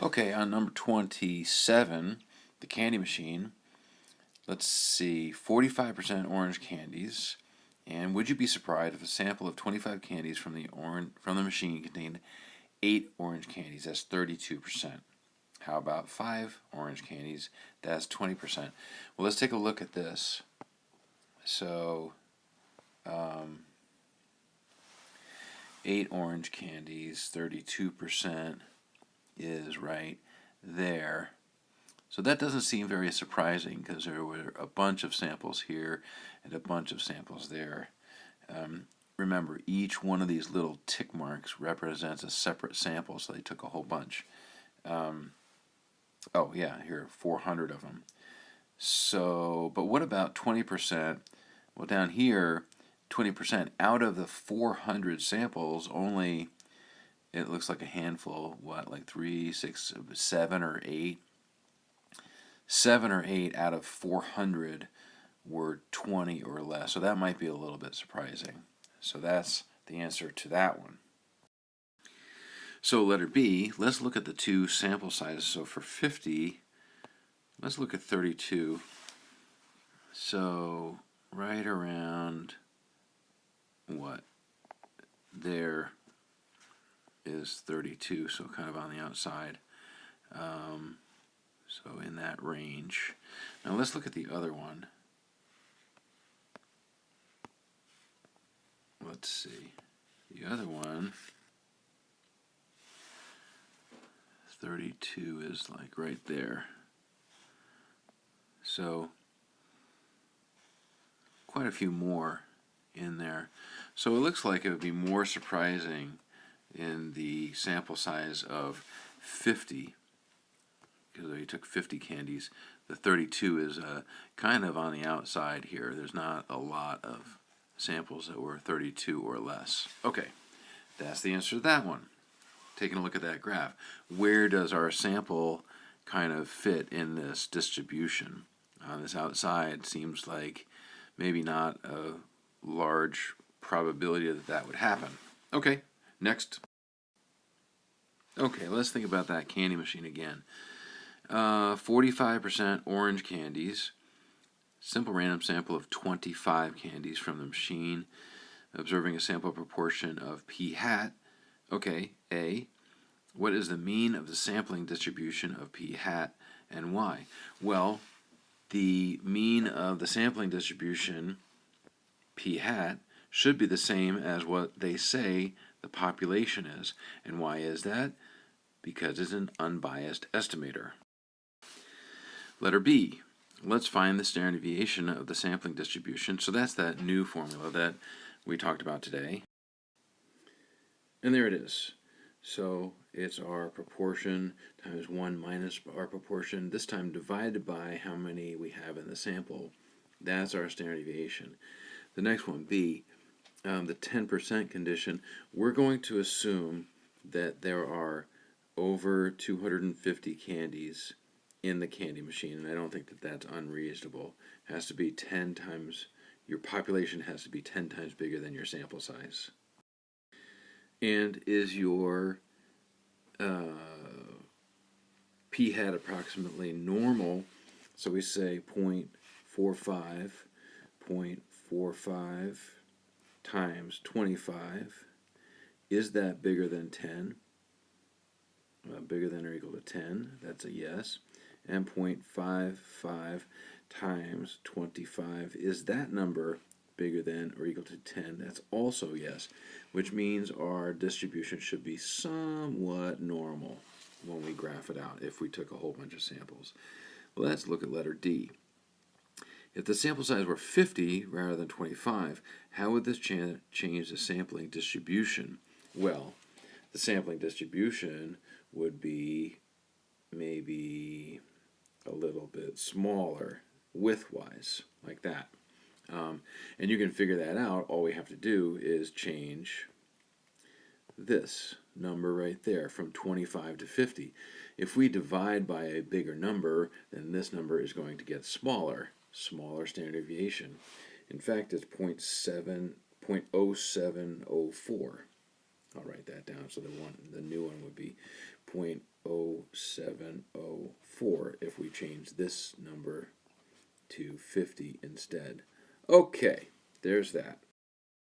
Okay, on number 27, the candy machine, let's see, 45% orange candies. And would you be surprised if a sample of 25 candies from the machine contained 8 orange candies? That's 32%. How about 5 orange candies? That's 20%. Well, let's take a look at this. So, 8 orange candies, 32% is right there. So that doesn't seem very surprising because there were a bunch of samples here and a bunch of samples there. Remember, each one of these little tick marks represents a separate sample, so they took a whole bunch. Oh yeah, here, 400 of them. So, but what about 20%? Well, down here, 20% out of the 400 samples, only, it looks like a handful, what, like 3, 6, 7, or 8? 7 or 8 out of 400 were 20 or less, so that might be a little bit surprising. So that's the answer to that one. So letter B, let's look at the two sample sizes. So for 50, let's look at 32. So right around, what, there is 32, so kind of on the outside. So in that range. Now let's look at the other one. Let's see. The other one, 32 is like right there. So quite a few more in there. So it looks like it would be more surprising in the sample size of 50, because he took 50 candies. The 32 is kind of on the outside here. There's not a lot of samples that were 32 or less. Okay, that's the answer to that one. Taking a look at that graph, where does our sample kind of fit in this distribution? On this outside seems like maybe not a large probability that that would happen. Okay, next. Okay, let's think about that candy machine again. 45% orange candies. Simple random sample of 25 candies from the machine. Observing a sample proportion of p hat. Okay, A. What is the mean of the sampling distribution of p hat and why? Well, the mean of the sampling distribution, p hat, should be the same as what they say the population is. And why is that? Because it's an unbiased estimator. Letter B. Let's find the standard deviation of the sampling distribution. So that's that new formula that we talked about today. And there it is. So it's our proportion times 1 minus our proportion, this time divided by how many we have in the sample. That's our standard deviation. The next one, B, the 10% condition. We're going to assume that there are over 250 candies in the candy machine, and I don't think that that's unreasonable. It has to be 10 times, your population has to be 10 times bigger than your sample size. And is your p hat approximately normal? So we say 0.45, 0.45 times 25. Is that bigger than 10? Bigger than or equal to 10, that's a yes. And 0.55 times 25, is that number bigger than or equal to 10? That's also yes, which means our distribution should be somewhat normal when we graph it out if we took a whole bunch of samples. Let's look at letter D. If the sample size were 50 rather than 25, how would this change the sampling distribution? Well, the sampling distribution would be maybe a little bit smaller widthwise, like that. And you can figure that out. All we have to do is change this number right there from 25 to 50. If we divide by a bigger number, then this number is going to get smaller standard deviation. In fact, it's 0.0704. I'll write that down. So the new one would be 0.0704. 0704 if we change this number to 50 instead. Okay, there's that.